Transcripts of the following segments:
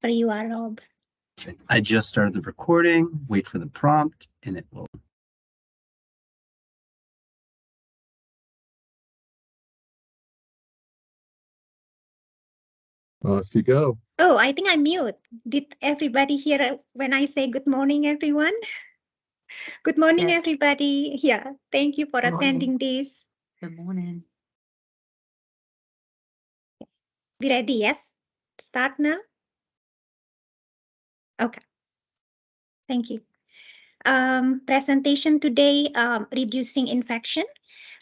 For you, Rob. I just started the recording. Wait for the prompt, and it will. Off you go. Oh, I think I'm mute. Did everybody hear when I say good morning, everyone? Good morning, Yes. everybody. Yeah, thank you for Good morning. attending this. Good morning. Be ready, yes? Start now? Okay. Thank you. Presentation today, reducing infection.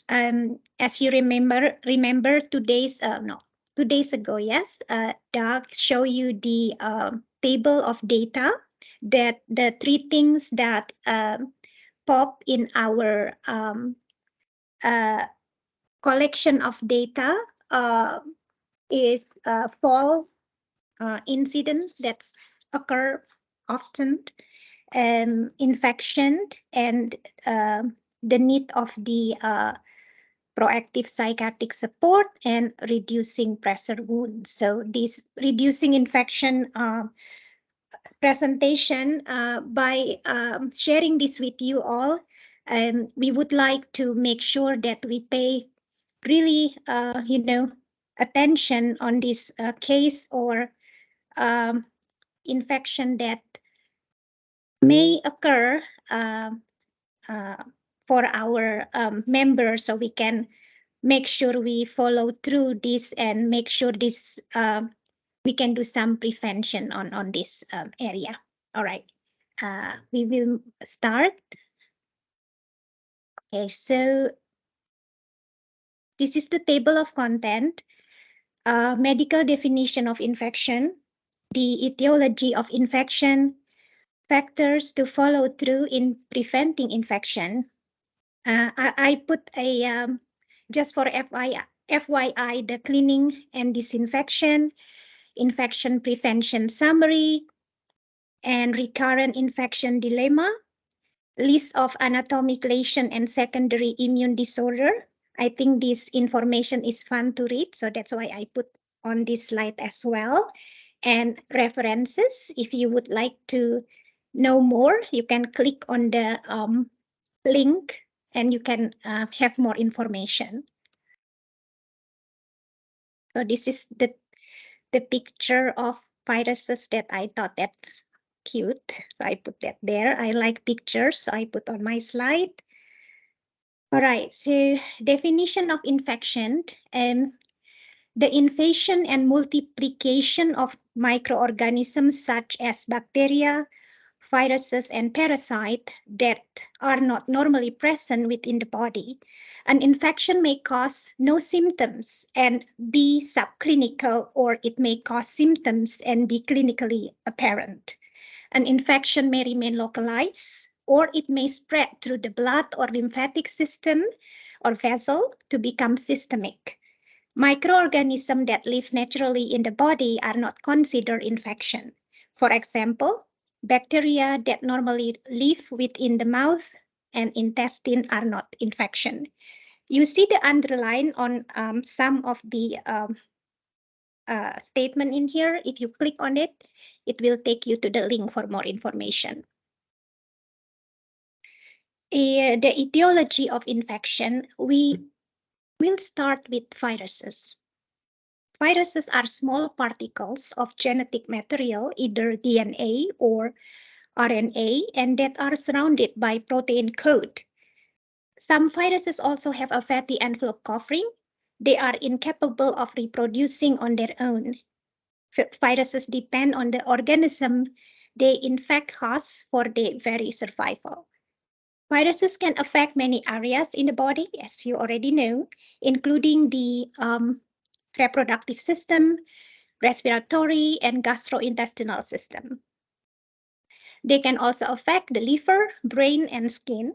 As you remember today's, no, 2 days ago, yes, Doug show you the table of data that the 3 things that pop in our collection of data is fall incidents that occur often, infection, and the need of the proactive psychiatric support and reducing pressure wounds. So this reducing infection presentation, by sharing this with you all, we would like to make sure that we pay really, attention on this case or infection that may occur for our members, so we can make sure we follow through this and make sure this we can do some prevention on this area. All right, we will start. Okay, so this is the table of content. Medical definition of infection, the etiology of infection, factors to follow through in preventing infection. I put a just for FYI, the cleaning and disinfection, infection prevention summary, and recurrent infection dilemma, list of anatomic lesion and secondary immune disorder. I think this information is fun to read, so that's why I put on this slide as well. And references, if you would like to know more, you can click on the link and you can have more information. So this is the picture of viruses that I thought that's cute. So I put that there. I like pictures, so I put on my slide. All right, so definition of infection. The invasion and multiplication of microorganisms such as bacteria, viruses, and parasites that are not normally present within the body. An infection may cause no symptoms and be subclinical, or it may cause symptoms and be clinically apparent. An infection may remain localized, or it may spread through the blood or lymphatic system or vessel to become systemic. Microorganisms that live naturally in the body are not considered infection. For example, bacteria that normally live within the mouth and intestine are not infection. You see the underline on some of the statement in here. If you click on it, it will take you to the link for more information. The etiology of infection, we will start with viruses. Viruses are small particles of genetic material, either DNA or RNA, and that are surrounded by protein coat. Some viruses also have a fatty envelope covering. They are incapable of reproducing on their own. Viruses depend on the organism they infect hosts for their very survival. Viruses can affect many areas in the body, as you already know, including the reproductive system, respiratory, and gastrointestinal system. They can also affect the liver, brain, and skin.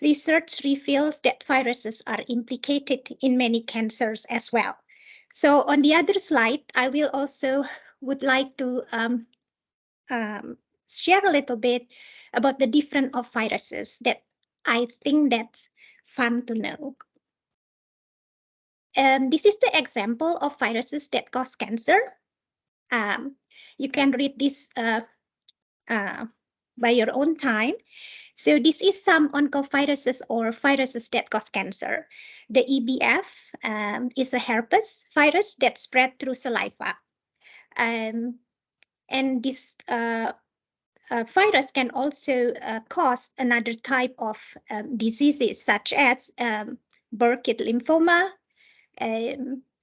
Research reveals that viruses are implicated in many cancers as well. So on the other slide, I will also would like to share a little bit about the different of viruses that I think that's fun to know. And this is the example of viruses that cause cancer. You can read this by your own time. So this is some oncoviruses or viruses that cause cancer. The EBF is a herpes virus that spread through saliva. And this virus can also cause another type of diseases such as Burkitt lymphoma,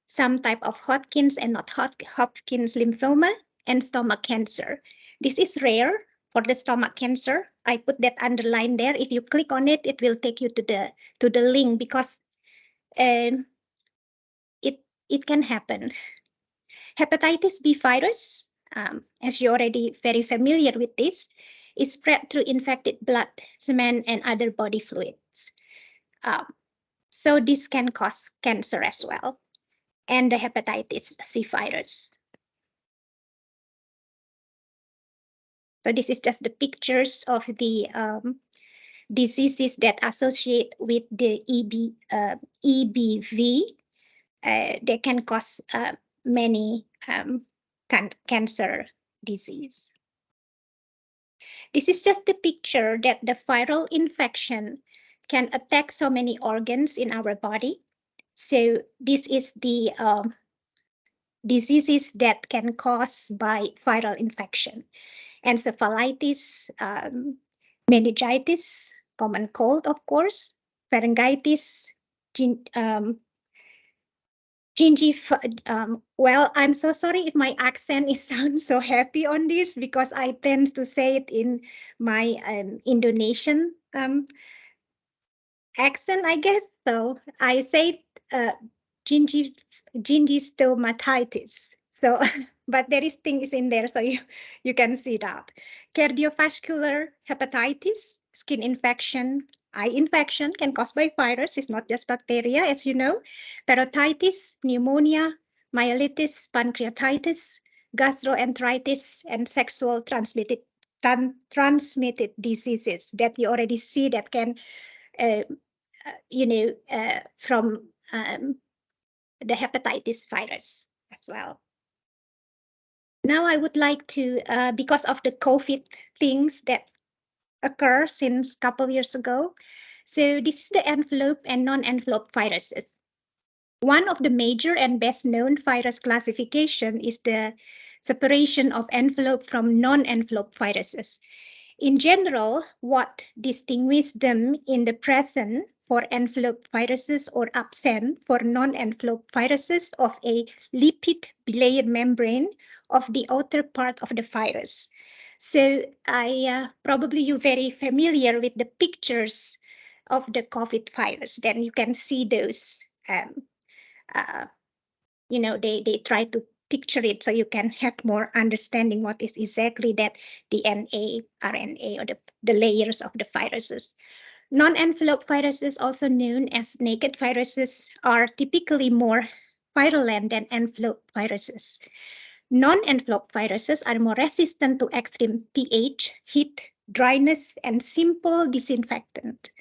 some type of Hodgkin's and not Hodgkin's lymphoma, and stomach cancer. This is rare for the stomach cancer. I put that underline there. If you click on it, it will take you to the link because um, it can happen. Hepatitis B virus, as you're already very familiar with this, is spread through infected blood, semen, and other body fluids. Um, so this can cause cancer as well, and the hepatitis C virus. So this is just the pictures of the diseases that associate with the EBV. They can cause many cancer disease. This is just a picture that the viral infection can attack so many organs in our body. So this is the diseases that can cause by viral infection. Encephalitis, meningitis, common cold, of course, pharyngitis, well, I'm so sorry if my accent is sounds so happy on this because I tend to say it in my Indonesian accent, I guess. So I say gingi gingistomatitis. So, but there is things in there, so you can see that. Cardiovascular hepatitis, skin infection, eye infection can cause by virus. It's not just bacteria, as you know. Parotitis, pneumonia, myelitis, pancreatitis, gastroenteritis, and sexual transmitted diseases that you already see that can uh, from the hepatitis virus as well. Now I would like to, because of the COVID things that occur since a couple years ago. So this is the envelope and non-envelope viruses. One of the major and best known virus classification is the separation of envelope from non-envelope viruses. In general, what distinguishes them in the present for envelope viruses or absent for non-envelope viruses of a lipid bilayer membrane of the outer part of the virus. So probably you're very familiar with the pictures of the COVID virus. Then you can see those, they try to picture it so you can have more understanding what is exactly that DNA, RNA, or the layers of the viruses. Non-envelope viruses, also known as naked viruses, are typically more virulent than envelope viruses. Non-envelope viruses are more resistant to extreme pH, heat, dryness, and simple disinfectant.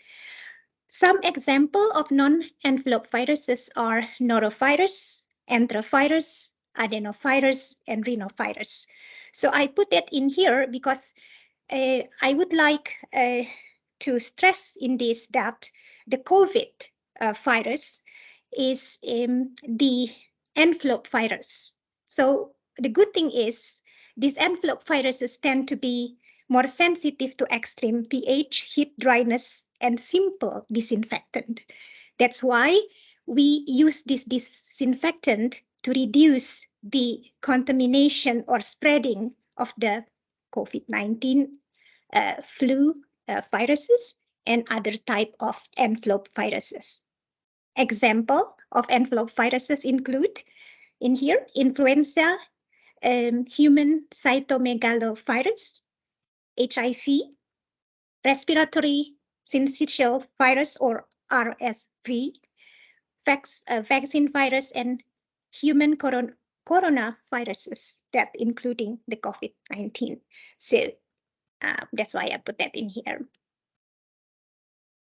Some examples of non-envelope viruses are norovirus, enterovirus, adenovirus, and rhinovirus. So I put that in here because I would like to stress in this that the COVID virus is the envelope virus. So the good thing is these envelope viruses tend to be more sensitive to extreme pH, heat, dryness, and simple disinfectant. That's why we use this disinfectant to reduce the contamination or spreading of the COVID-19 flu viruses and other type of envelope viruses. Example of envelope viruses include in here influenza, human cytomegalovirus, HIV, respiratory syncytial virus or RSV, vaccine virus, and human coronaviruses, that including the COVID-19. So that's why I put that in here.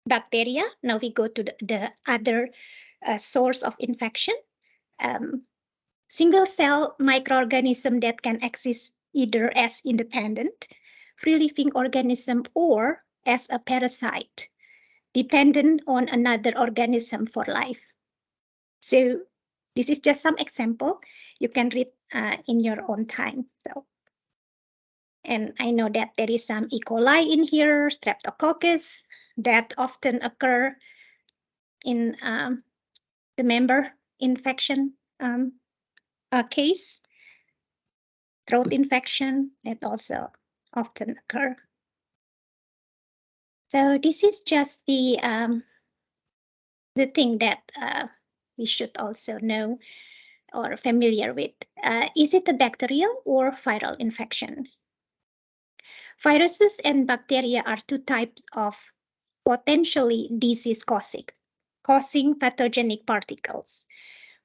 Bacteria. Now we go to the other source of infection. Single-cell microorganism that can exist either as independent, free-living organism or as a parasite, dependent on another organism for life. So this is just some example. You can read in your own time. And I know that there is some E. coli in here, streptococcus, that often occur in the member infection case, throat infection that also often occur. So this is just the thing that we should also know or familiar with. Is it a bacterial or viral infection? Viruses and bacteria are two types of potentially causing pathogenic particles.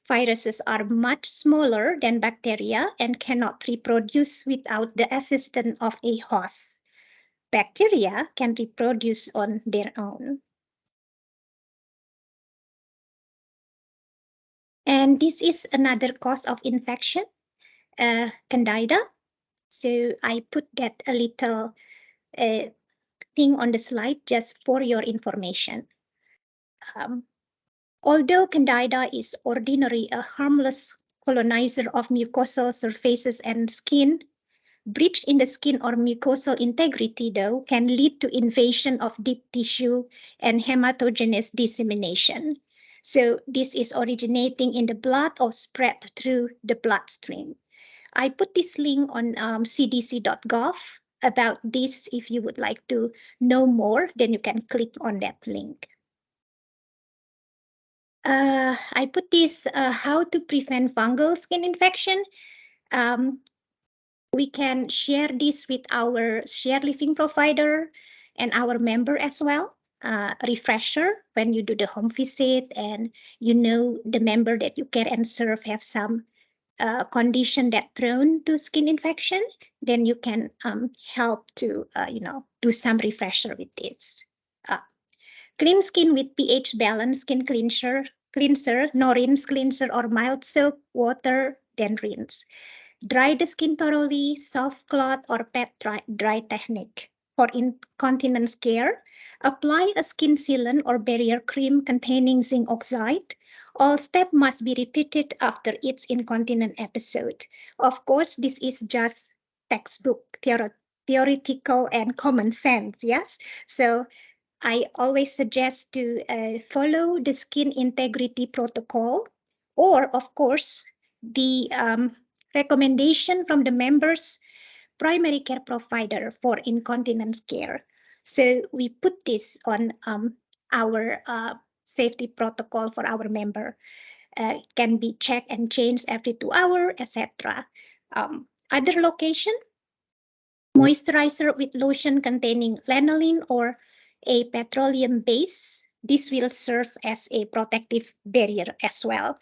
Viruses are much smaller than bacteria and cannot reproduce without the assistance of a host. Bacteria can reproduce on their own. And this is another cause of infection, Candida. So I put that a little thing on the slide just for your information. Although Candida is ordinarily a harmless colonizer of mucosal surfaces and skin, breach in the skin or mucosal integrity, though, can lead to invasion of deep tissue and hematogenous dissemination. So this is originating in the blood or spread through the bloodstream. I put this link on cdc.gov about this. If you would like to know more, then you can click on that link. I put this how to prevent fungal skin infection. We can share this with our shared living provider and our member as well. Refresher when you do the home visit and you know the member that you care and serve have some condition that prone to skin infection, then you can help to do some refresher with this. Clean skin with pH balanced skin cleanser, no rinse cleanser or mild soap, water, then rinse. Dry the skin thoroughly, soft cloth or pet dry technique. For incontinence care, apply a skin sealant or barrier cream containing zinc oxide. All steps must be repeated after each incontinent episode. Of course, this is just textbook theoretical and common sense, yes? So I always suggest to follow the skin integrity protocol or, of course, the recommendation from the members' primary care provider for incontinence care. So we put this on our safety protocol for our member. Can be checked and changed every 2 hours, etc. Other location, moisturizer with lotion containing lanolin or a petroleum base. This will serve as a protective barrier as well.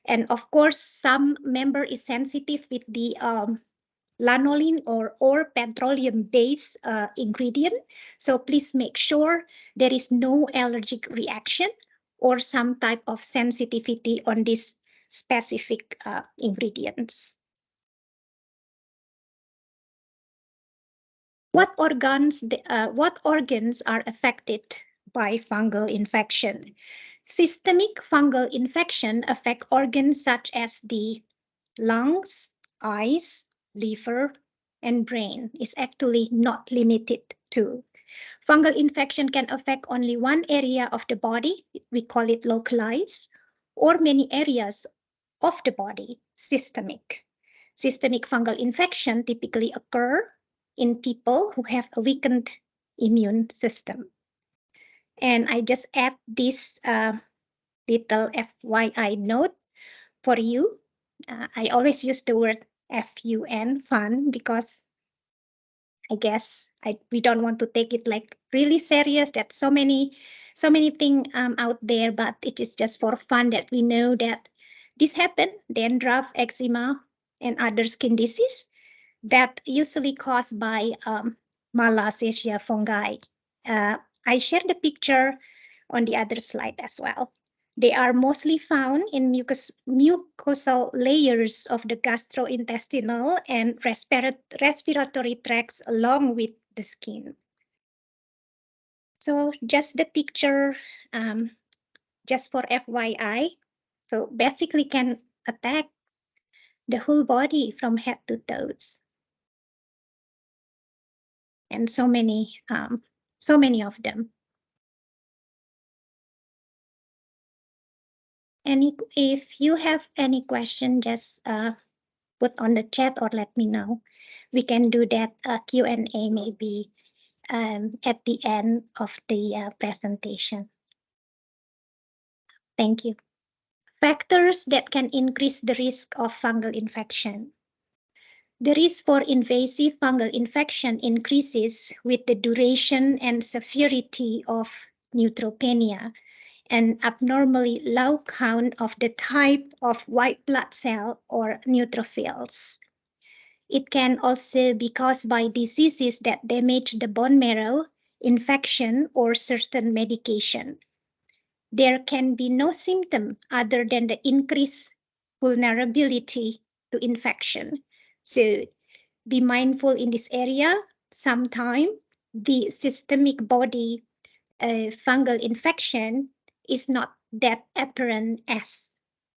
And of course, some member is sensitive with the lanolin or petroleum based ingredient. So please make sure there is no allergic reaction or some type of sensitivity on these specific ingredients. What organs are affected by fungal infection? Systemic fungal infection affect organs such as the lungs, eyes, liver, and brain. Is actually not limited to. Fungal infection can affect only one area of the body, we call it localized, or many areas of the body, systemic. Systemic fungal infection typically occur in people who have a weakened immune system. And I just add this little FYI note for you. I always use the word FUN, fun, because I guess we don't want to take it like really serious. That so many things out there, but it is just for fun that we know that this happen. Dandruff, eczema, and other skin disease that usually caused by Malassezia fungi. I shared the picture on the other slide as well. They are mostly found in mucosal layers of the gastrointestinal and respiratory tracts along with the skin. So just the picture, just for FYI. So basically can attack the whole body from head to toes. And so many of them. If you have any question, just put on the chat or let me know. We can do that Q&A maybe at the end of the presentation. Thank you. Factors that can increase the risk of fungal infection. The risk for invasive fungal infection increases with the duration and severity of neutropenia, an abnormally low count of the type of white blood cell or neutrophils. It can also be caused by diseases that damage the bone marrow, infection, or certain medication. There can be no symptom other than the increased vulnerability to infection. So be mindful in this area. Sometimes the systemic body fungal infection is not that apparent as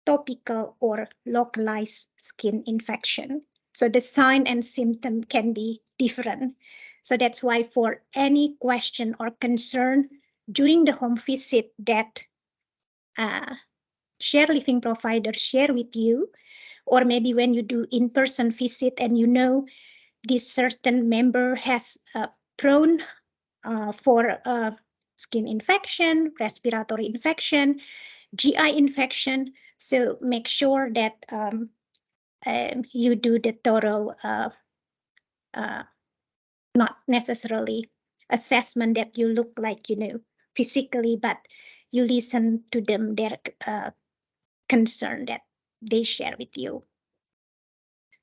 topical or localized skin infection. So the sign and symptom can be different. So that's why for any question or concern during the home visit that share living provider share with you, or maybe when you do in-person visit and you know this certain member has prone for skin infection, respiratory infection, GI infection. So make sure that you do the thorough, not necessarily assessment that you look like, physically, but you listen to them, their concern that they share with you.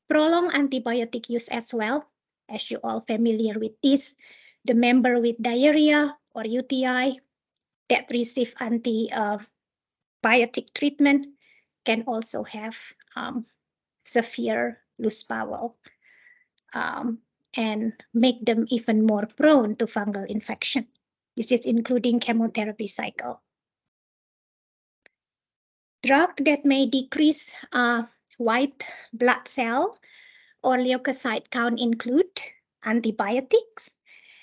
Prolonged antibiotic use as well, as you all familiar with this. The member with diarrhea or UTI that receive antibiotic treatment can also have severe loose bowel and make them even more prone to fungal infection. This is including chemotherapy cycle. Drug that may decrease white blood cell or leukocyte count include antibiotics,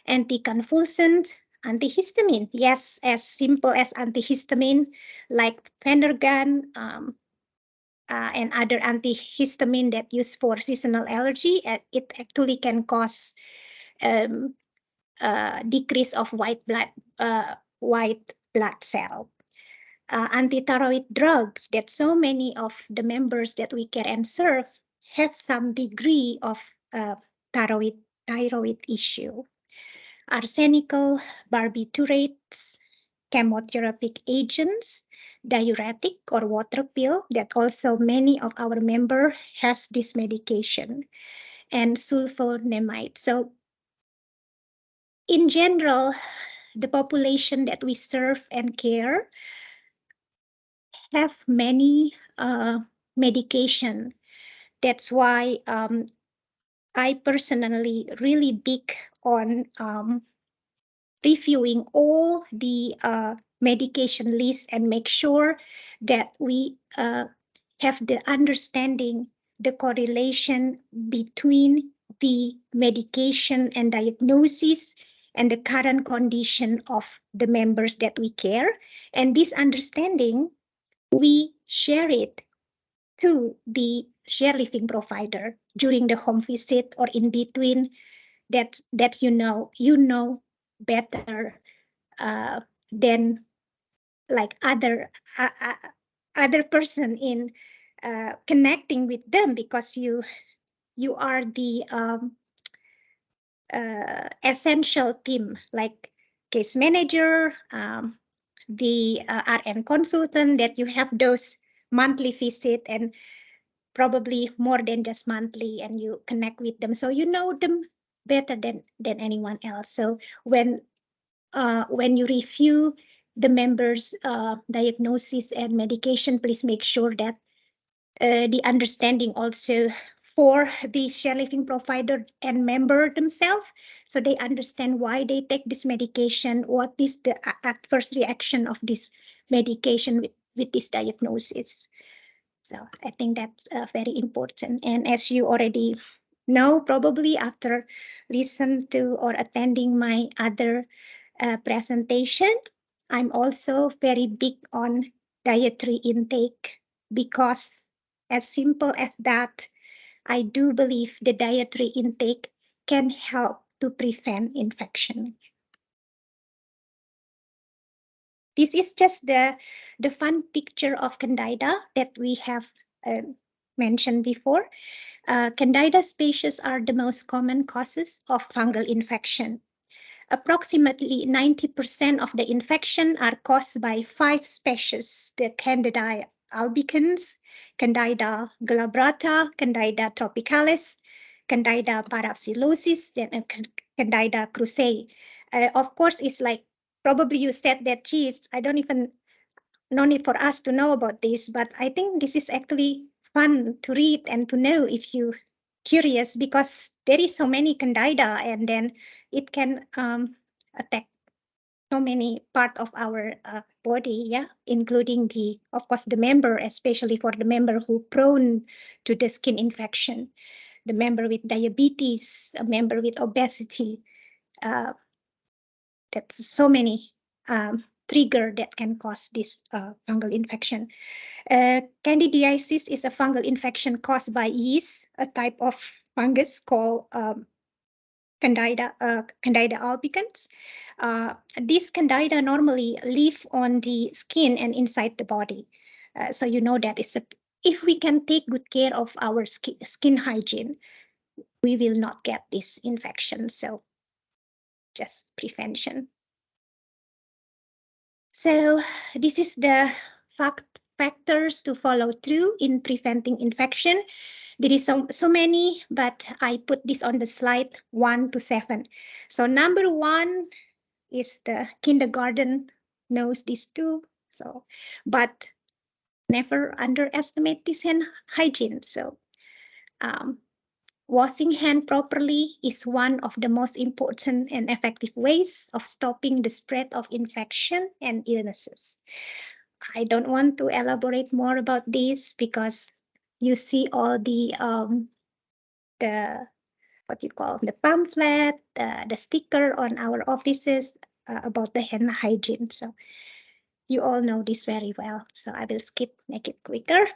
anticonvulsants, antihistamine. Yes, as simple as antihistamine like Phenergan and other antihistamine that used for seasonal allergy. It actually can cause decrease of white blood cell. Antithyroid drugs that so many of the members that we care and serve have some degree of thyroid issue. Arsenical barbiturates, chemotherapeutic agents, diuretic or water pill that also many of our member has this medication, and sulfonamide. So in general, the population that we serve and care have many medication. That's why I personally really big on reviewing all the medication list and make sure that we have the understanding, the correlation between the medication and diagnosis and the current condition of the members that we care. And this understanding, we share it to the share living provider during the home visit or in between, that you know better than like other person in connecting with them, because you are the essential team, like case manager, the RN consultant, that you have those monthly visit and probably more than just monthly, and you connect with them, so you know them better than anyone else. So when you review the members' diagnosis and medication, please make sure that the understanding also for the share living provider and member themselves, so they understand why they take this medication, what is the adverse reaction of this medication with this diagnosis. So I think that's very important. And as you already know, probably after listen to or attending my other presentation, I'm also very big on dietary intake, because as simple as that, I do believe the dietary intake can help to prevent infection. This is just the fun picture of Candida that we have mentioned before. Candida species are the most common causes of fungal infection. Approximately 90% of the infection are caused by 5 species: the Candida albicans, Candida glabrata, Candida tropicalis, Candida parapsilosis, and Candida krusei. Of course, it's like probably you said that, geez, I don't even, no need for us to know about this, but I think this is actually fun to read and to know if you curious, because there is so many candida, and then it can attack so many part of our body, yeah, including the, of course, the member, especially for the member who prone to the skin infection, the member with diabetes, a member with obesity. Uh, that's so many trigger that can cause this fungal infection. Candidiasis is a fungal infection caused by yeast, a type of fungus called Candida albicans. These Candida normally live on the skin and inside the body. So you know that if we can take good care of our skin hygiene, we will not get this infection. So just prevention. So this is the factors to follow through in preventing infection. There is so many, but I put this on the slide 1 to 7. So number 1 is the kindergarten knows this too. So, but never underestimate this hand hygiene. So, washing hand properly is one of the most important and effective ways of stopping the spread of infection and illnesses. I don't want to elaborate more about this because you see all the what you call the pamphlet, the sticker on our offices about the hand hygiene. So you all know this very well. So I will make it quicker.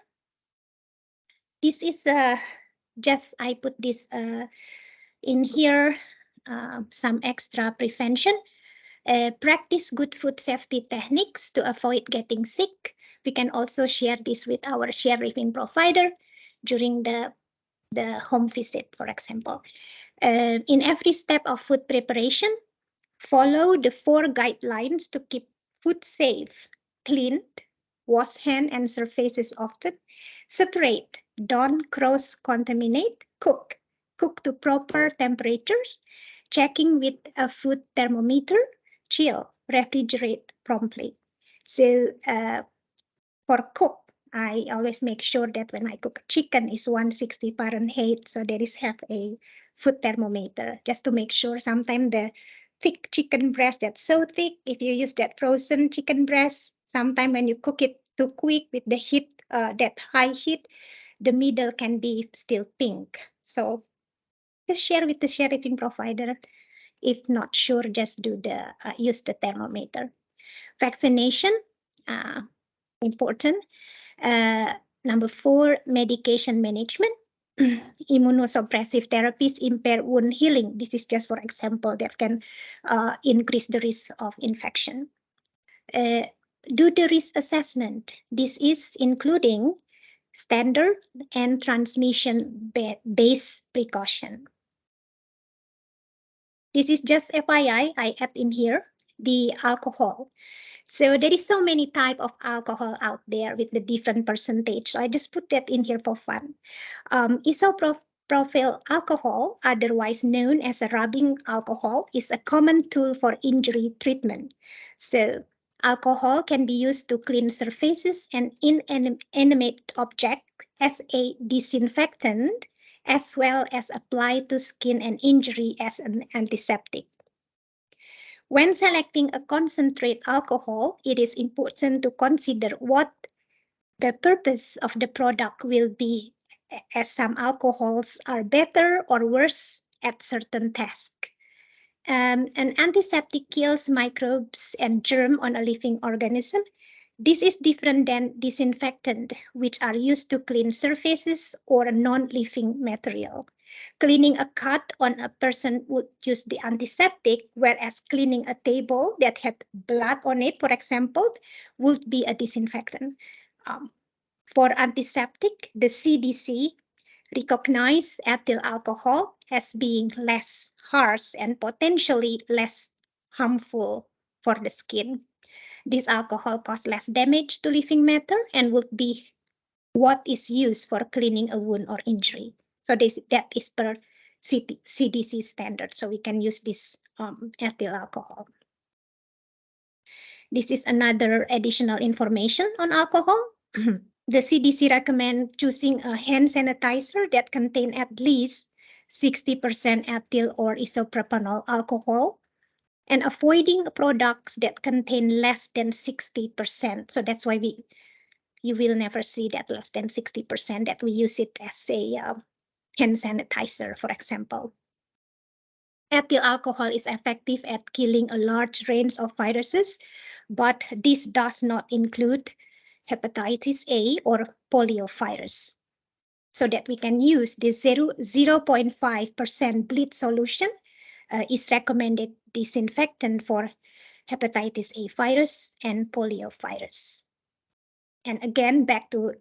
This is just I put this in here, some extra prevention. Practice good food safety techniques to avoid getting sick. We can also share this with our share living provider during the home visit, for example. In every step of food preparation, follow the 4 guidelines to keep food safe: cleaned, wash hand and surfaces often, separate, don't cross-contaminate, cook to proper temperatures, checking with a food thermometer, chill, refrigerate promptly. So for cook, I always make sure that when I cook chicken is 160 Fahrenheit, so there is have a food thermometer just to make sure. Sometimes the thick chicken breast that's so thick, if you use that frozen chicken breast, sometimes when you cook it too quick with the heat, that high heat, the middle can be still pink. So just share with the sheriffing provider. If not sure, just do the use the thermometer. Vaccination, important. Number 4, medication management. Immunosuppressive therapies impair wound healing. This is just for example that can increase the risk of infection. Do the risk assessment. This is including standard and transmission-based precaution. This is just FYI, I add in here the alcohol. So there is so many type of alcohol out there with the different percentage. So I just put that in here for fun. Isopropyl alcohol, otherwise known as a rubbing alcohol, is a common tool for injury treatment. So Alcohol can be used to clean surfaces and inanimate objects as a disinfectant, as well as applied to skin and injury as an antiseptic. When selecting a concentrate alcohol, it is important to consider what the purpose of the product will be, as some alcohols are better or worse at certain tasks. An antiseptic kills microbes and germ on a living organism. This is different than disinfectant, which are used to clean surfaces or non-living material. Cleaning a cut on a person would use the antiseptic, whereas cleaning a table that had blood on it, for example, would be a disinfectant. Um, for antiseptic, the CDC recognized ethyl alcohol as being less harsh and potentially less harmful for the skin. This alcohol causes less damage to living matter and would be what is used for cleaning a wound or injury. So that is per CDC standard. So we can use this ethyl alcohol. This is another additional information on alcohol. The CDC recommend choosing a hand sanitizer that contain at least 60% ethyl or isopropanol alcohol and avoiding products that contain less than 60%. So that's why you will never see that less than 60% that we use it as a hand sanitizer, for example. Ethyl alcohol is effective at killing a large range of viruses, but this does not include hepatitis A or poliovirus. So that we can use the 0.5% bleach solution is recommended disinfectant for hepatitis A virus and poliovirus. And again, back to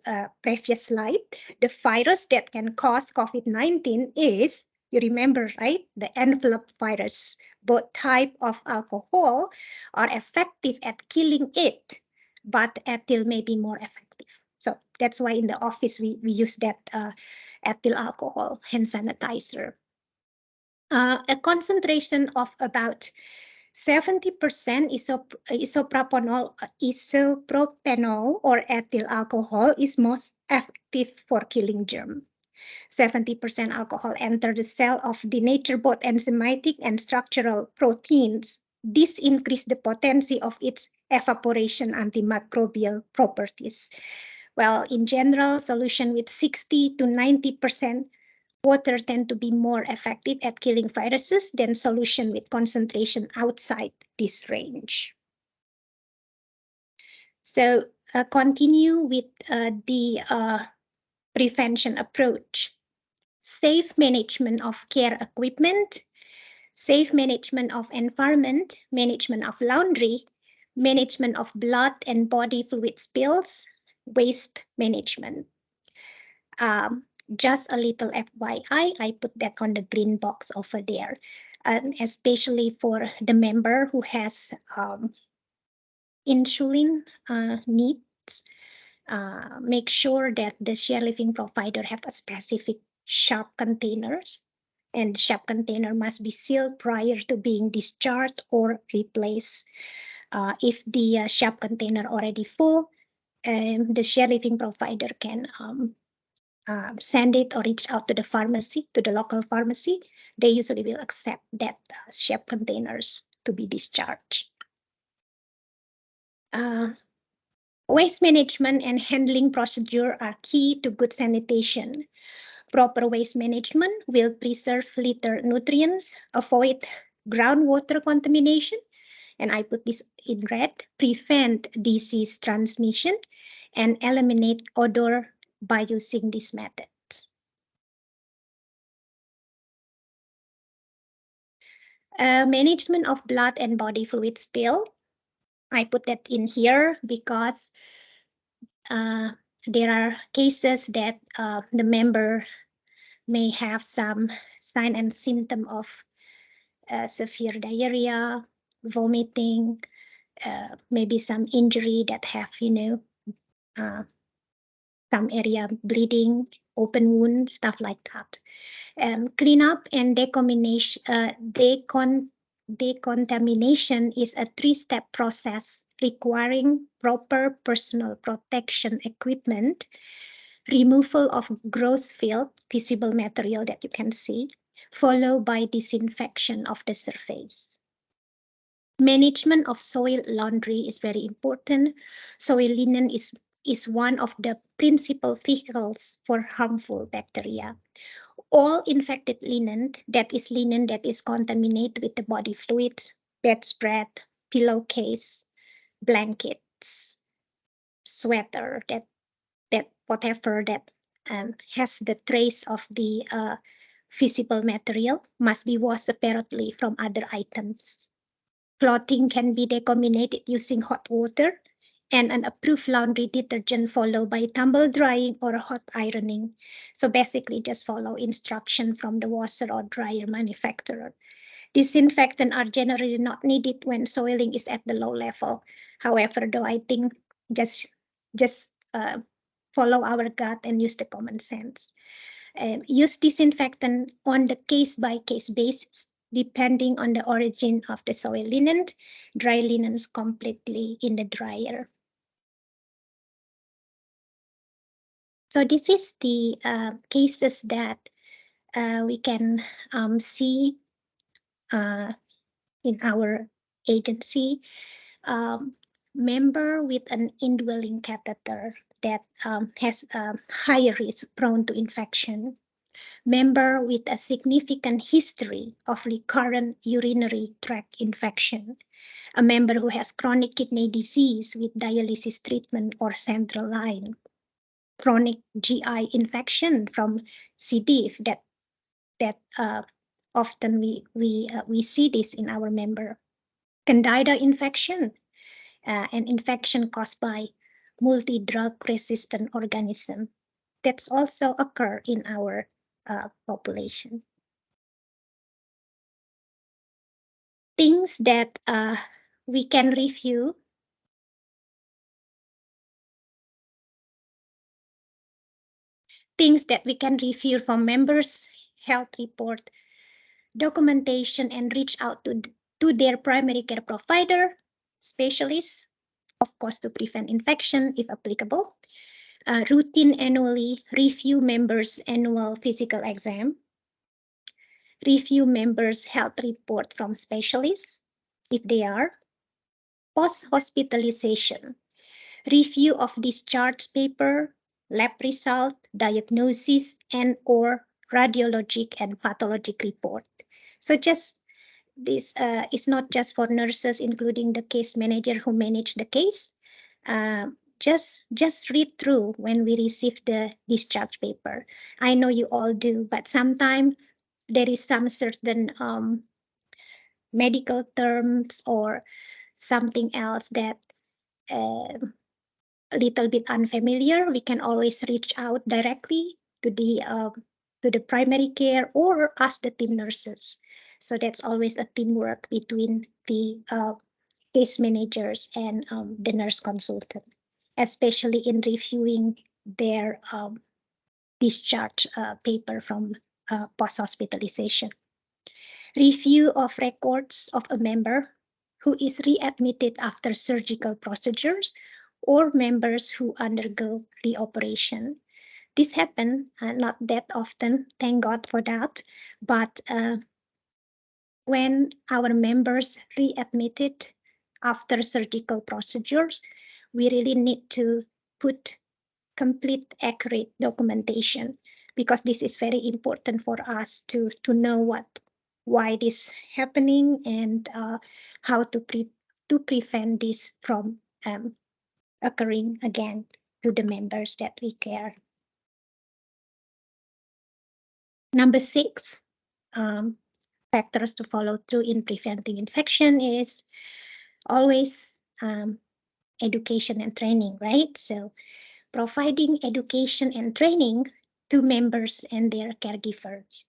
previous slide, the virus that can cause COVID-19 is, you remember, right? The envelope virus. Both type of alcohol are effective at killing it, but ethyl may be more effective. So that's why in the office we use that ethyl alcohol hand sanitizer. A concentration of about 70% isopropanol or ethyl alcohol is most effective for killing germ. 70% alcohol enter the cell of denature both enzymatic and structural proteins. This increase the potency of its evaporation antimicrobial properties. Well, in general, solution with 60 to 90% water tend to be more effective at killing viruses than solution with concentration outside this range. So continue with the prevention approach. Safe management of care equipment, safe management of environment, management of laundry, management of blood and body fluid spills, waste management. Just a little FYI, I put that on the green box over there, especially for the member who has insulin needs. Make sure that the shared living provider have a specific sharp containers, and sharp container must be sealed prior to being discharged or replaced. If the sharp container already full, the shared living provider can send it or reach out to the pharmacy, to the local pharmacy. They usually will accept that shared containers to be discharged. Waste management and handling procedure are key to good sanitation. Proper waste management will preserve litter nutrients, avoid groundwater contamination, and I put this in red, prevent disease transmission, and eliminate odor by using these methods. Management of blood and body fluid spill. I put that in here because there are cases that the member may have some sign and symptom of severe diarrhea, vomiting, maybe some injury that have, some area bleeding, open wound, stuff like that. Cleanup and decontamination decontamination is a three-step process requiring proper personal protection equipment, removal of gross filth, visible material that you can see, followed by disinfection of the surface. Management of soil laundry is very important. Soil linen is one of the principal vehicles for harmful bacteria. All infected linen, that is contaminated with the body fluids, bedspread, pillowcase, blankets, sweater, that whatever that has the trace of the visible material must be washed separately from other items. Clothing can be decontaminated using hot water and an approved laundry detergent followed by tumble drying or hot ironing. So basically just follow instruction from the washer or dryer manufacturer. Disinfectant are generally not needed when soiling is at the low level. However, though I think just follow our gut and use the common sense. Use disinfectant on the case-by-case basis, depending on the origin of the soil linen. Dry linens completely in the dryer. So this is the cases that we can see in our agency. Member with an indwelling catheter that has a higher risk prone to infection. Member with a significant history of recurrent urinary tract infection. A member who has chronic kidney disease with dialysis treatment or central line. Chronic GI infection from C. diff that often we see this in our member. Candida infection, an infection caused by multi-drug resistant organism. That's also occur in our population. Things that we can review. Things that we can review from members' health report, documentation, and reach out to their primary care provider, specialists, of course, to prevent infection if applicable. Routine annually review members' annual physical exam. Review members' health report from specialists, if they are. Post-hospitalization. Review of discharge paper, lab result, diagnosis, and or radiologic and pathologic report. So just this is not just for nurses, including the case manager who manage the case. Just read through when we receive the discharge paper. I know you all do, but sometimes there is some certain medical terms or something else that a little bit unfamiliar. We can always reach out directly to the primary care or ask the team nurses. So that's always a teamwork between the case managers and the nurse consultant, especially in reviewing their discharge paper from post-hospitalization. Review of records of a member who is readmitted after surgical procedures or members who undergo reoperation. This happens not that often, thank God for that, but when our members readmitted after surgical procedures, we really need to put complete, accurate documentation because this is very important for us to know why this happening and how to prevent this from occurring again to the members that we care. Number 6, factors to follow through in preventing infection is always education and training, right? So providing education and training to members and their caregivers.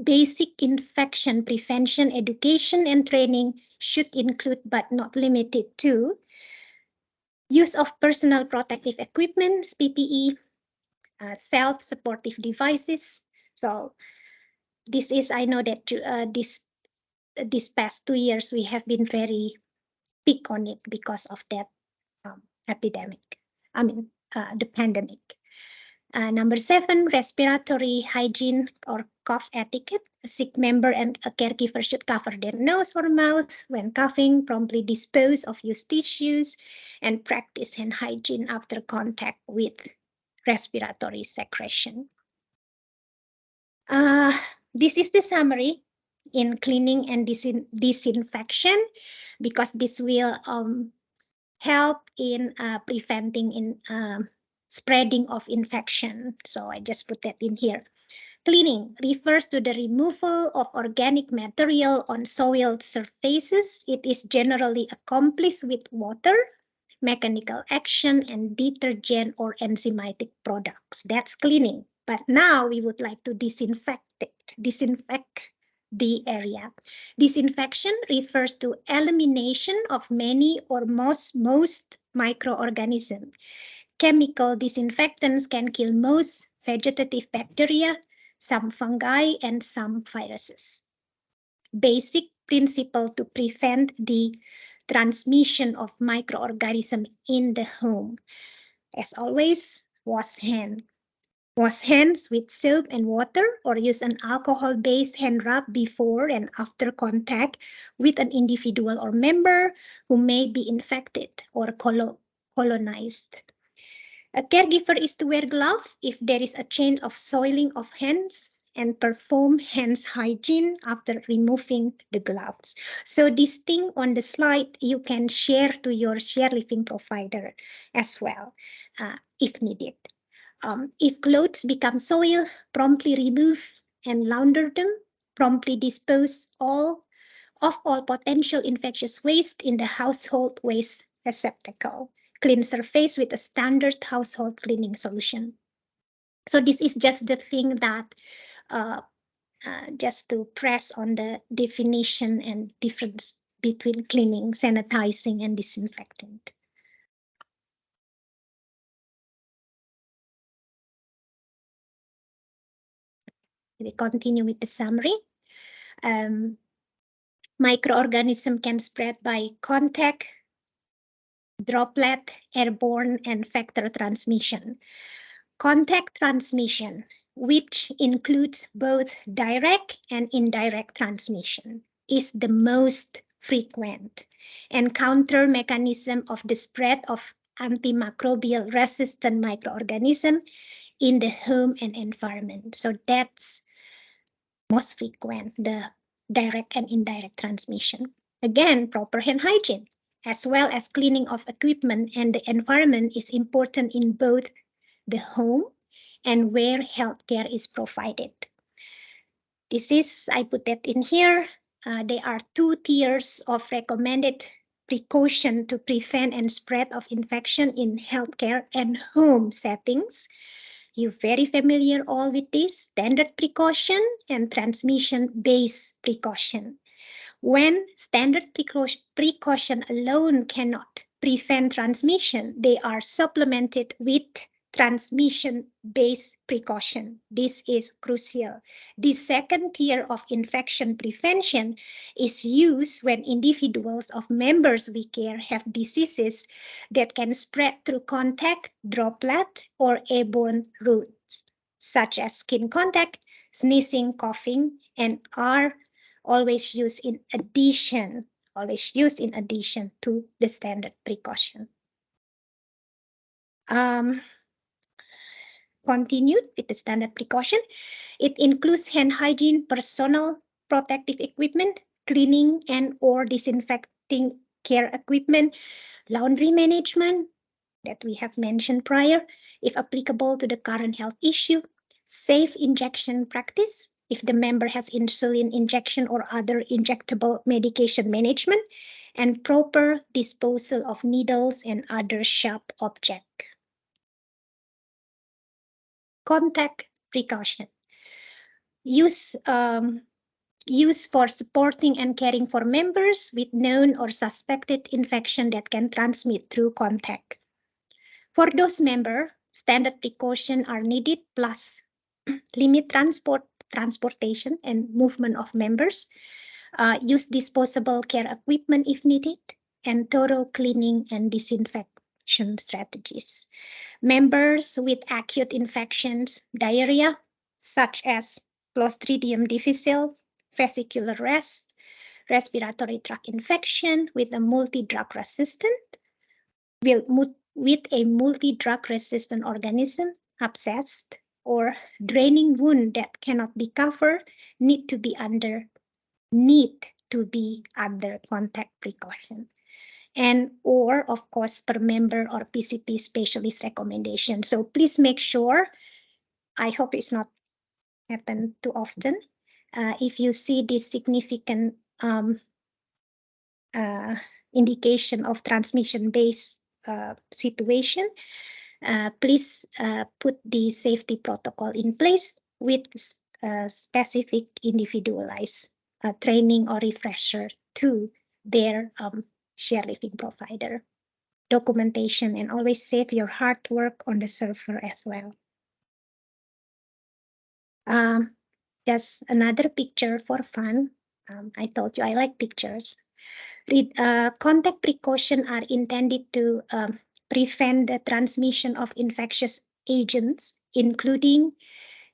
Basic infection prevention education and training should include but not limited to use of personal protective equipment, PPE, self-supportive devices. So this is, I know that this these past 2 years, we have been very big on it because of that epidemic. The pandemic. Number 7, respiratory hygiene or cough etiquette. A sick member and a caregiver should cover their nose or mouth when coughing, promptly dispose of used tissues, and practice hand hygiene after contact with respiratory secretion. This is the summary in cleaning and disinfection, because this will help in preventing spreading of infection. So I just put that in here. Cleaning refers to the removal of organic material on soiled surfaces. It is generally accomplished with water, mechanical action, and detergent or enzymatic products. That's cleaning. But now we would like to disinfect the area. Disinfection refers to elimination of many or most microorganisms. Chemical disinfectants can kill most vegetative bacteria, some fungi, and some viruses. Basic principle to prevent the transmission of microorganisms in the home. As always, wash hands. Wash hands with soap and water, or use an alcohol-based hand rub before and after contact with an individual or member who may be infected or colonized. A caregiver is to wear gloves if there is a change of soiling of hands, and perform hands hygiene after removing the gloves. So this thing on the slide you can share to your shared living provider as well, if needed. If clothes become soiled, promptly remove and launder them. Promptly dispose of all potential infectious waste in the household waste receptacle. Clean surface with a standard household cleaning solution. So this is just the thing that just to press on the definition and difference between cleaning, sanitizing, and disinfectant. We continue with the summary. Microorganism can spread by contact, droplet, airborne, and vector transmission. Contact transmission, which includes both direct and indirect transmission, is the most frequent and counter mechanism of the spread of antimicrobial resistant microorganism in the home and environment. So that's most frequent, the direct and indirect transmission. Again, proper hand hygiene, as well as cleaning of equipment and the environment, is important in both the home and where healthcare is provided. This is, I put that in here. There are 2 tiers of recommended precaution to prevent and spread of infection in healthcare and home settings. You're very familiar all with this: standard precaution and transmission-based precaution. When standard precaution alone cannot prevent transmission, they are supplemented with transmission-based precaution. This is crucial. The second tier of infection prevention is used when individuals of members we care have diseases that can spread through contact, droplet, or airborne routes, such as skin contact, sneezing, coughing, and are always used in addition to the standard precaution. Continued with the standard precaution. It includes hand hygiene, personal protective equipment, cleaning and or disinfecting care equipment, laundry management that we have mentioned prior, if applicable to the current health issue, safe injection practice, if the member has insulin injection or other injectable medication management, and proper disposal of needles and other sharp objects. Contact precaution. Use for supporting and caring for members with known or suspected infection that can transmit through contact. For those members, standard precautions are needed, plus limit transportation and movement of members. use disposable care equipment if needed, and thorough cleaning and disinfection strategies. Members with acute infections, diarrhea, such as Clostridium difficile, vesicular rest, respiratory tract infection with a multi-drug resistant, with a multi-drug resistant organism, abscess, or draining wound that cannot be covered, need to be under contact precaution, and or of course per member or PCP specialist recommendation. So please make sure, I hope it's not happen too often. If you see this significant indication of transmission based situation, please put the safety protocol in place with specific individualized training or refresher to their share living provider. Documentation, and always save your hard work on the server as well. Just another picture for fun. I told you I like pictures. Contact precautions are intended to prevent the transmission of infectious agents, including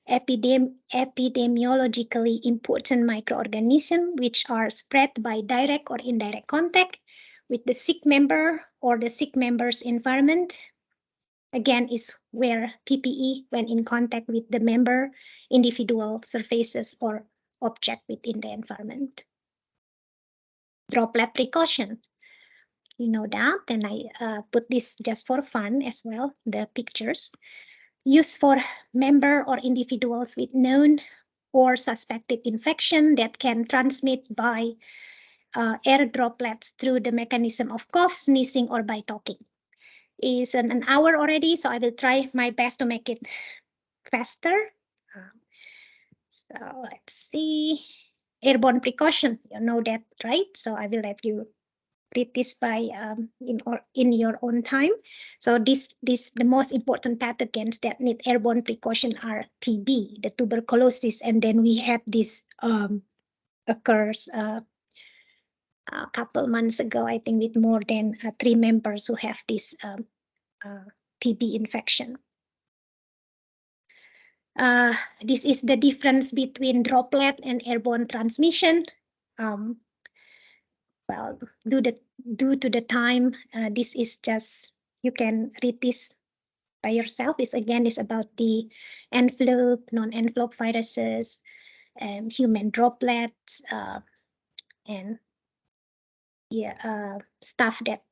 epidemiologically important microorganisms, which are spread by direct or indirect contact with the sick member or the sick member's environment. Again, is where PPE when in contact with the member, individual surfaces, or object within the environment. Droplet precaution. You know that, and I put this just for fun as well, the pictures. Used for member or individuals with known or suspected infection that can transmit by air droplets through the mechanism of cough, sneezing, or by talking. Is an hour already, so I will try my best to make it faster. So let's see. Airborne precaution, you know that, right? So I will let you read this by in your own time. So the most important pathogens that need airborne precaution are TB, the tuberculosis, and then we had this occurs a couple months ago, I think, with more than 3 members who have this TB infection. This is the difference between droplet and airborne transmission. Well, due to the time, this is just, you can read this by yourself. It's again is about the envelope, non-envelope viruses, human droplets, and yeah, stuff that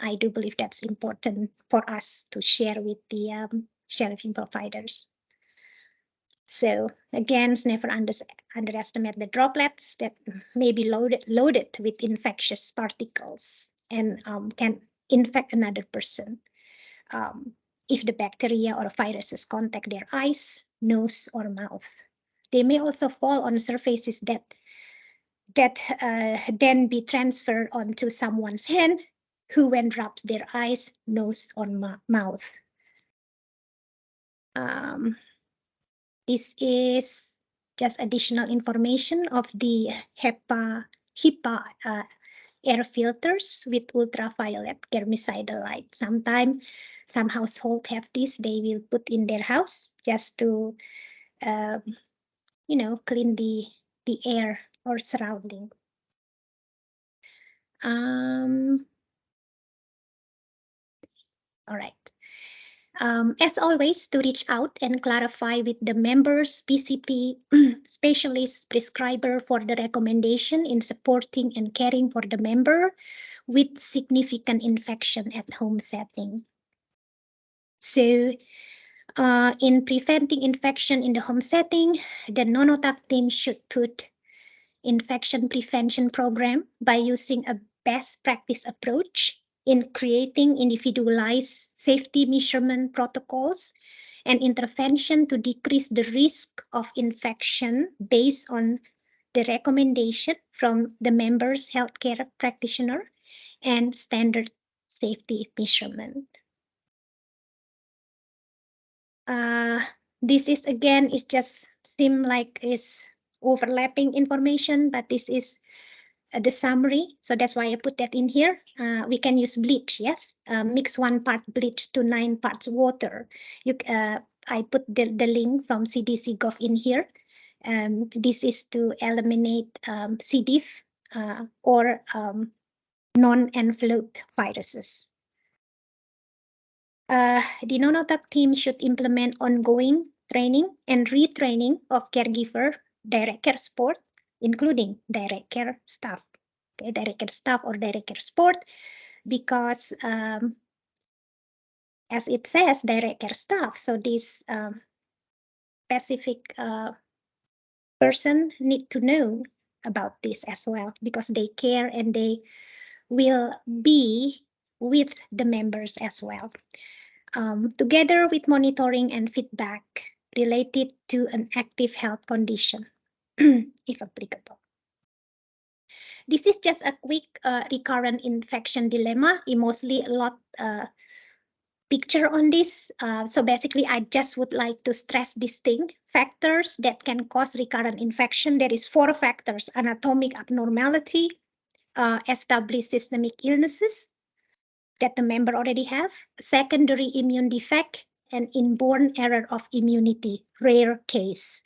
I do believe that's important for us to share with the shelving providers. So again, never underestimate the droplets that may be loaded with infectious particles and can infect another person. If the bacteria or viruses contact their eyes, nose, or mouth. They may also fall on surfaces that then be transferred onto someone's hand, who then rubs their eyes, nose, or mouth. This is just additional information of the HEPA air filters with ultraviolet germicidal light. Sometimes some households have this, they will put in their house just to, clean the air or surrounding. All right. As always, to reach out and clarify with the members, PCP specialist prescriber for the recommendation in supporting and caring for the member with significant infection at home setting. So in preventing infection in the home setting, the Nonotuck team should put infection prevention program by using a best practice approach in creating individualized safety measurement protocols and intervention to decrease the risk of infection based on the recommendation from the member's healthcare practitioner and standard safety measurement. This is again, it just seem like is overlapping information, but this is the summary. So that's why I put that in here. We can use bleach, yes. Mix 1 part bleach to 9 parts water. I put the link from CDC Gov in here. This is to eliminate C. diff or non-enveloped viruses. The Nonotuck team should implement ongoing training and retraining of caregiver direct care support, including direct care staff. Okay, direct care staff or direct care support, because as it says, direct care staff. So this specific person need to know about this as well, because they care and they will be with the members as well. Together with monitoring and feedback related to an active health condition, if applicable. This is just a quick recurrent infection dilemma. Mostly a lot picture on this. So basically, I just would like to stress this thing. Factors that can cause recurrent infection. There is 4 factors: anatomic abnormality, established systemic illnesses that the member already have, secondary immune defect, and inborn error of immunity, rare case.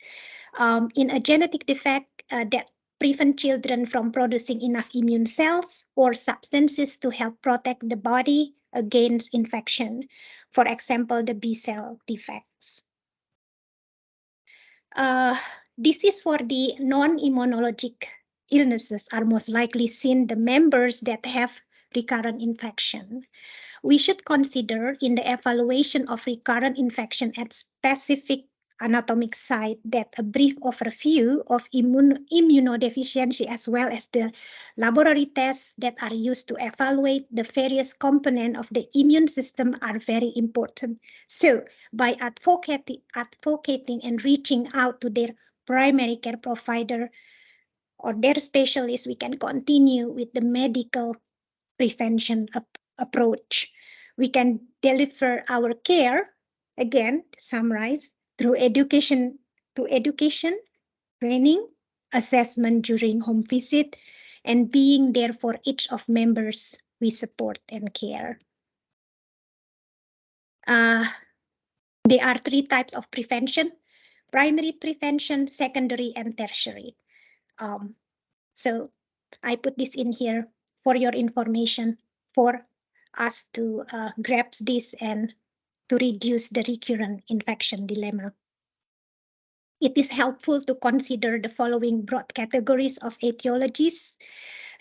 In a genetic defect that prevent children from producing enough immune cells or substances to help protect the body against infection. For example, the B cell defects. This is for the non-immunologic illnesses are most likely seen the members that have recurrent infection. We should consider in the evaluation of recurrent infection at specific anatomic site that a brief overview of immunodeficiency as well as the laboratory tests that are used to evaluate the various components of the immune system are very important. So by advocating and reaching out to their primary care provider or their specialist, we can continue with the medical prevention approach. We can deliver our care, again, to summarize, through education, training, assessment during home visit, and being there for each of members we support and care. There are 3 types of prevention: primary prevention, secondary, and tertiary. So I put this in here for your information, for us to grasp this and to reduce the recurrent infection dilemma. It is helpful to consider the following broad categories of etiologies.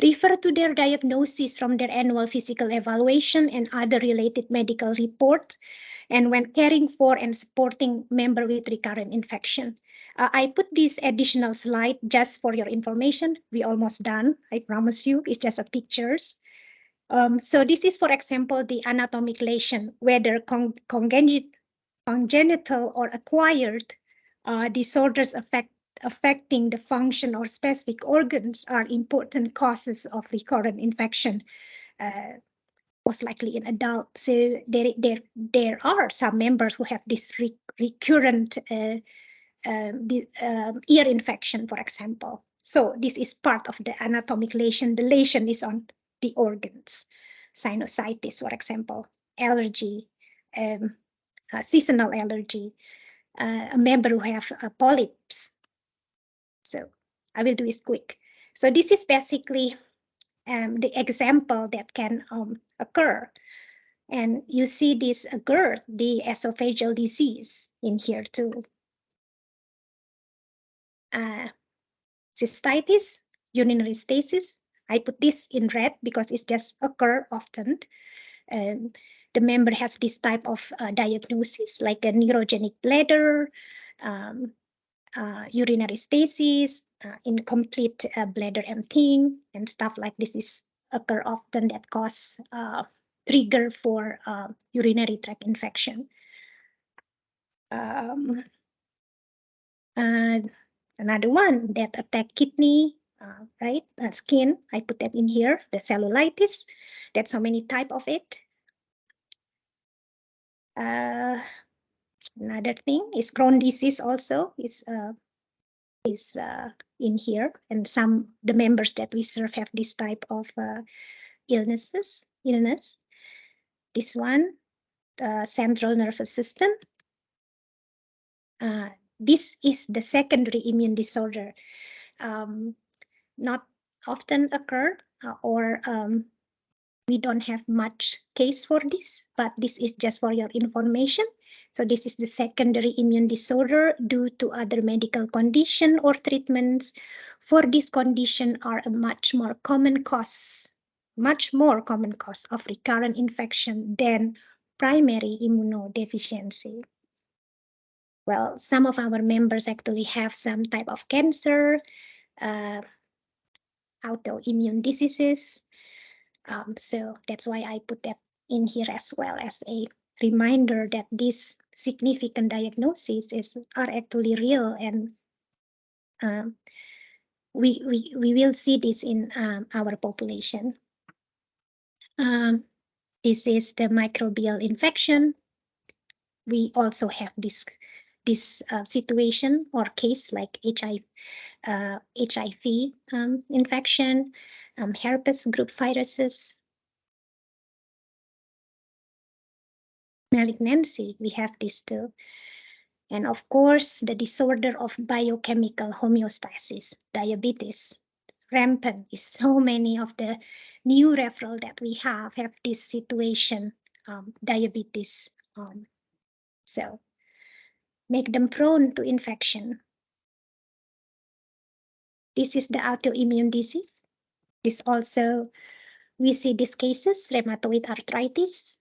Refer to their diagnosis from their annual physical evaluation and other related medical reports, and when caring for and supporting member with recurrent infection. I put this additional slide just for your information. We almost done, I promise you. It's just a pictures. So this is, for example, the anatomic lesion, whether congenital or acquired disorders affecting the function or specific organs are important causes of recurrent infection, most likely in adults. So there are some members who have this recurrent ear infection, for example. So this is part of the anatomic lesion. The lesion is on the organs. Sinusitis, for example, allergy, seasonal allergy, a member who have polyps. So I will do this quick. So this is basically the example that can occur. And you see this GERD, the esophageal disease, in here too. Cystitis, urinary stasis. I put this in red because it just occur often. The member has this type of diagnosis, like a neurogenic bladder, urinary stasis, incomplete bladder emptying, and stuff like this is occur often that cause trigger for urinary tract infection. Another one that attack kidney, right? Skin, I put that in here, the cellulitis. That's so many type of it. Another thing is Crohn's disease also is is in here, and the members that we serve have this type of illness. This one, the central nervous system. This is the secondary immune disorder. Not often occur, or we don't have much case for this, but this is just for your information. So this is the secondary immune disorder due to other medical condition or treatments for this condition are a much more common cause of recurrent infection than primary immunodeficiency. Well, some of our members actually have some type of cancer, autoimmune diseases. So that's why I put that in here as well as a reminder that these significant diagnoses are actually real, and we will see this in our population. This is the microbial infection. We also have this situation or case like HIV infection, herpes group viruses, malignancy. We have this too. And of course, the disorder of biochemical homeostasis, diabetes, rampant. Is so many of the new referral that we have this situation, diabetes. So make them prone to infection. This is the autoimmune disease. This also, we see these cases, rheumatoid arthritis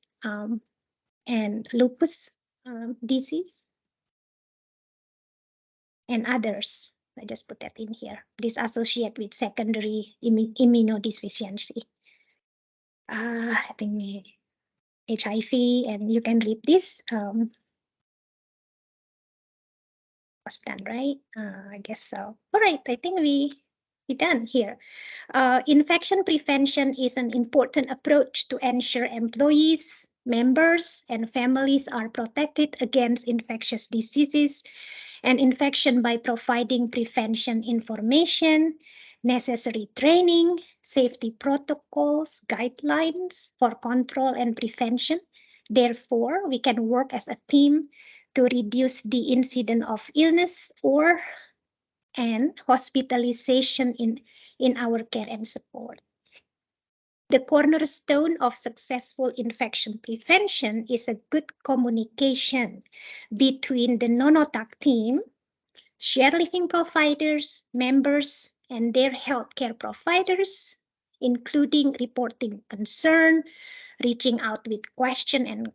and lupus disease and others. I just put that in here. This associate with secondary immunodeficiency. I think HIV, and you can read this. Was done, right? I guess so. All right, I think we done here. Infection prevention is an important approach to ensure employees, members, and families are protected against infectious diseases and infection by providing prevention information, necessary training, safety protocols, guidelines for control and prevention. Therefore, we can work as a team to reduce the incidence of illness and hospitalization in our care and support. The cornerstone of successful infection prevention is a good communication between the Nonotuck team, shared living providers, members, and their healthcare providers, including reporting concern, reaching out with question and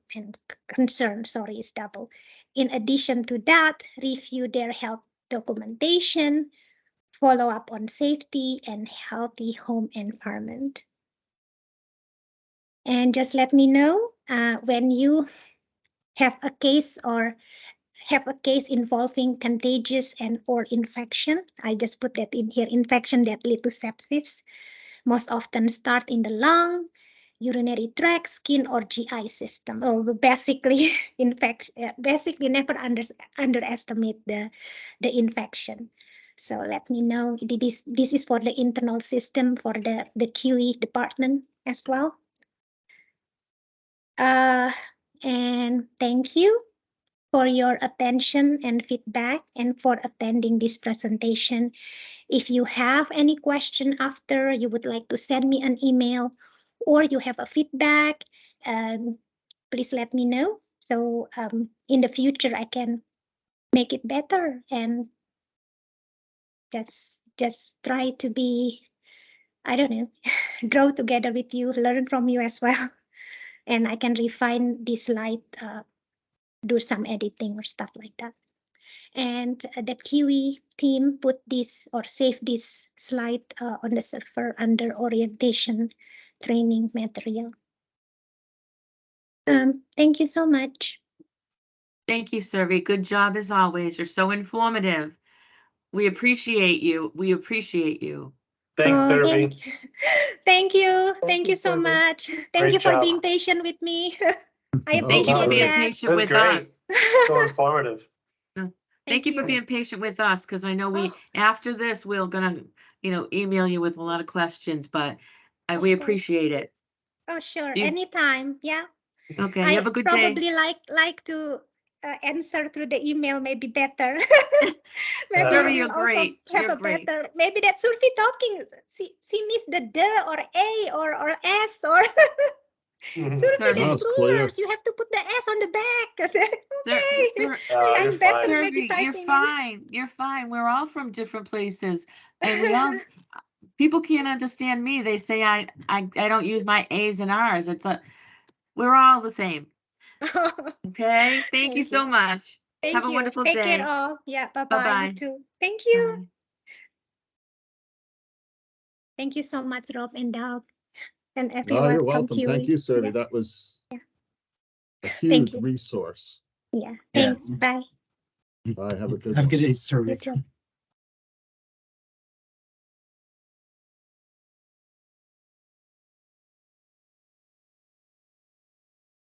concern, is double. In addition to that, review their health documentation, follow up on safety and healthy home environment. And just let me know when you have a case involving contagious and or infection. I just put that in here, infection that lead to sepsis. Most often start in the lung, urinary tract, skin, or GI system. Basically, basically never underestimate the infection. So let me know. This is for the internal system, for the QE department as well. And thank you for your attention and feedback and for attending this presentation. If you have any question after, you would like to send me an email or you have a feedback, please let me know. So in the future, I can make it better and just try to be, I don't know, grow together with you, learn from you as well. And I can refine this slide, do some editing or stuff like that. And the QE team put this or save this slide on the server under orientation training material. Thank you so much. Thank you, Survey. Good job as always. You're so informative. We appreciate you. We appreciate you. Thanks, Survey. Thank you. Thank you so Survey. much. Thank you for being patient with me. I Thank you for appreciate being that. patient with great. us. So informative. Thank you for being patient with us, because I know we, Oh. after this, we're gonna, email you with a lot of questions, but Of we course. appreciate it. Oh, sure. You- Anytime. Yeah. Okay, you I have a good day. probably like to answer through the email, maybe better. Maybe Survey, we you're will also great. have You're a great. better. Maybe that Surfi talking. She missed the D or A or S or Surfi Survey. the That's clear. scrollers. You have to put the S on the back. Sir, Okay. You're I'm better fine. maybe Survey, you're typing. fine. You're fine. We're all from different places, and we all people can't understand me. They say I don't use my A's and R's. We're all the same. Okay. Thank you so much. Thank Have a you. wonderful Take day. care all. Yeah. Bye Bye-bye. bye. You too. Thank you. Bye. Thank you so much, Rob and Doug, and No, everyone you're from welcome. Thank QE. you, Survey. Yeah. That was a Thank huge you. resource. Yeah. Yeah. Thanks. Bye. Bye. Have a good Have a one. good day, You Survey. too.